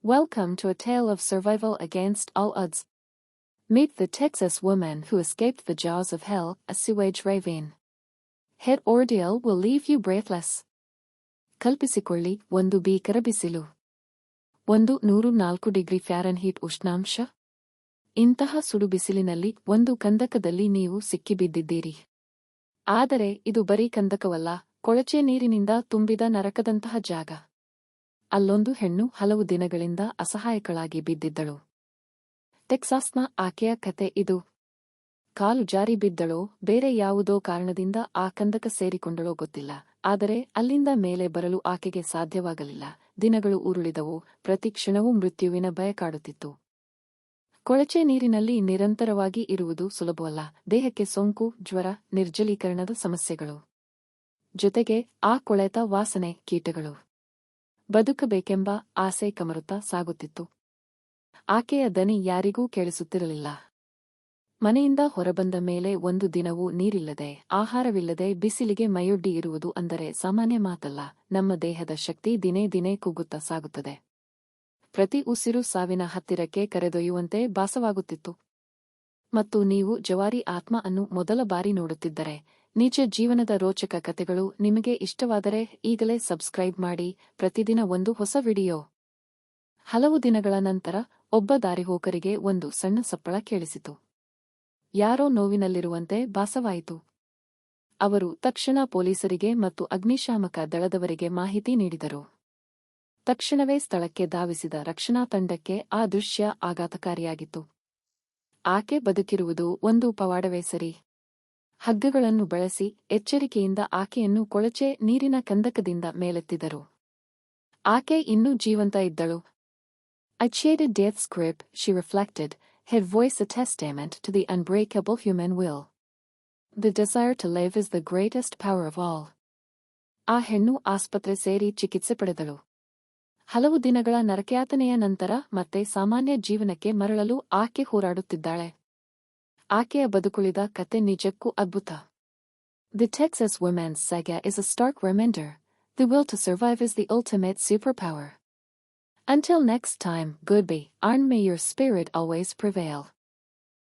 Welcome to a tale of survival against all odds. Meet the Texas woman who escaped the jaws of hell, a sewage ravine. Her ordeal will leave you breathless. ಕಲ್ಪಿಸಿಕೊಳ್ಳಿ, ಒಂದು ಭೀಕರ ಬಿಸಿಲು. 104 degree Fahrenheit ಉಷ್ಣಾಂಶ. ಇಂತಹ ಸುಡು ಬಿಸಿಲಿನಲ್ಲಿ ಒಂದು ಕಂದಕದಲ್ಲಿ ನೀವು ಸಿಕ್ಕಿಬಿದ್ದಿದ್ದೀರಿ. ಆದರೆ ಇದು ಬರೀ ಕಂದಕವಲ್ಲ, ಕೊಳಚೆ ನೀರಿನಿಂದ ತುಂಬಿದ ನರಕದಂತಹ ಜಾಗ. ಅಲ್ಲೊಂದು ಹೆಣ್ಣು ಹಲವು ದಿನಗಳಿಂದ ಅಸಹಾಯಕಳಾಗಿ ಬಿದ್ದಿದ್ದಳು. ಟೆಕ್ಸಾಸ್ನ ಆಕೆಯ ಕತೆ ಇದು. ಕಾಲು ಜಾರಿ ಬಿದ್ದಳೋ, ಬೇರೆ ಯಾವುದೋ ಕಾರಣದಿಂದ ಆ ಕಂದಕ ಸೇರಿಕೊಂಡಳೋ ಗೊತ್ತಿಲ್ಲ. ಆದರೆ ಅಲ್ಲಿಂದ ಮೇಲೆ ಬರಲು ಆಕೆಗೆ ಸಾಧ್ಯವಾಗಲಿಲ್ಲ. ದಿನಗಳು ಉರುಳಿದವು. ಪ್ರತಿ ಕ್ಷಣವೂ ಮೃತ್ಯುವಿನ ಭಯ ಕಾಡುತ್ತಿತ್ತು. ಕೊಳಚೆ ನೀರಿನಲ್ಲಿ ನಿರಂತರವಾಗಿ ಇರುವುದು ಸುಲಭವಲ್ಲ. ದೇಹಕ್ಕೆ ಸೋಂಕು, ಜ್ವರ, ನಿರ್ಜಲೀಕರಣದ ಸಮಸ್ಯೆಗಳು. ಜೊತೆಗೆ ಆ ಕೊಳೆತ ವಾಸನೆ, ಕೀಟಗಳು. ಬದುಕಬೇಕೆಂಬ ಆಸೆ ಕಮರುತ್ತಾ ಸಾಗುತ್ತಿತ್ತು. ಆಕೆಯ ದನಿ ಯಾರಿಗೂ ಕೇಳಿಸುತ್ತಿರಲಿಲ್ಲ. ಮನೆಯಿಂದ ಹೊರಬಂದ ಮೇಲೆ ಒಂದು ದಿನವೂ ನೀರಿಲ್ಲದೆ, ಆಹಾರವಿಲ್ಲದೆ ಬಿಸಿಲಿಗೆ ಮೈಯೊಡ್ಡಿ ಇರುವುದು ಅಂದರೆ ಸಾಮಾನ್ಯ ಮಾತಲ್ಲ. ನಮ್ಮ ದೇಹದ ಶಕ್ತಿ ದಿನೇ ದಿನೇ ಕುಗ್ಗುತ್ತಾ ಸಾಗುತ್ತದೆ. ಪ್ರತಿ ಉಸಿರು ಸಾವಿನ ಹತ್ತಿರಕ್ಕೆ ಕರೆದೊಯ್ಯುವಂತೆ ಭಾಸವಾಗುತ್ತಿತ್ತು. ಮತ್ತು ನೀವು ಜವಾರಿ ಆತ್ಮ ಅನ್ನು ಮೊದಲ ಬಾರಿ ನೋಡುತ್ತಿದ್ದರೆ, ನಿಜ ಜೀವನದ ರೋಚಕ ಕತೆಗಳು ನಿಮಗೆ ಇಷ್ಟವಾದರೆ ಈಗಲೇ ಸಬ್ಸ್ಕ್ರೈಬ್ ಮಾಡಿ. ಪ್ರತಿದಿನ ಒಂದು ಹೊಸ ವಿಡಿಯೋ. ಹಲವು ದಿನಗಳ ನಂತರ ಒಬ್ಬ ದಾರಿಹೋಕರಿಗೆ ಒಂದು ಸಣ್ಣ ಸಪ್ಪಳ ಕೇಳಿಸಿತು. ಯಾರೋ ನೋವಿನಲ್ಲಿರುವಂತೆ ಭಾಸವಾಯಿತು. ಅವರು ತಕ್ಷಣ ಪೊಲೀಸರಿಗೆ ಮತ್ತು ಅಗ್ನಿಶಾಮಕ ದಳದವರಿಗೆ ಮಾಹಿತಿ ನೀಡಿದರು. ತಕ್ಷಣವೇ ಸ್ಥಳಕ್ಕೆ ಧಾವಿಸಿದ ರಕ್ಷಣಾ ತಂಡಕ್ಕೆ ಆ ದೃಶ್ಯ ಆಘಾತಕಾರಿಯಾಗಿತ್ತು. ಆಕೆ ಬದುಕಿರುವುದು ಒಂದು ಪವಾಡವೇ ಸರಿ. ಹಗ್ಗಗಳನ್ನು ಬಳಸಿ ಎಚ್ಚರಿಕೆಯಿಂದ ಆಕೆಯನ್ನು ಕೊಳಚೆ ನೀರಿನ ಕಂದಕದಿಂದ ಮೇಲೆತ್ತಿದರು. ಆಕೆ ಇನ್ನೂ ಜೀವಂತ ಇದ್ದಳು. I cheated death's grip, she reflected, her voice a testament to the unbreakable human will. The desire to live is the greatest power of all. ಆ ಹೆಣ್ಣು ಆಸ್ಪತ್ರೆ ಸೇರಿ ಚಿಕಿತ್ಸೆ ಪಡೆದಳು. ಹಲವು ದಿನಗಳ ನರಕಯಾತನೆಯ ನಂತರ ಮತ್ತೆ ಸಾಮಾನ್ಯ ಜೀವನಕ್ಕೆ ಮರಳಲು ಆಕೆ ಹೋರಾಡುತ್ತಿದ್ದಾಳೆ. ಆಕೆಯ ಬದುಕುಳಿದ ಕತೆ ನಿಜಕ್ಕೂ ಅದ್ಭುತ. The Texas woman's saga is a stark reminder. The will to survive is the ultimate superpower. Until next time, goodbye, and may your spirit always prevail.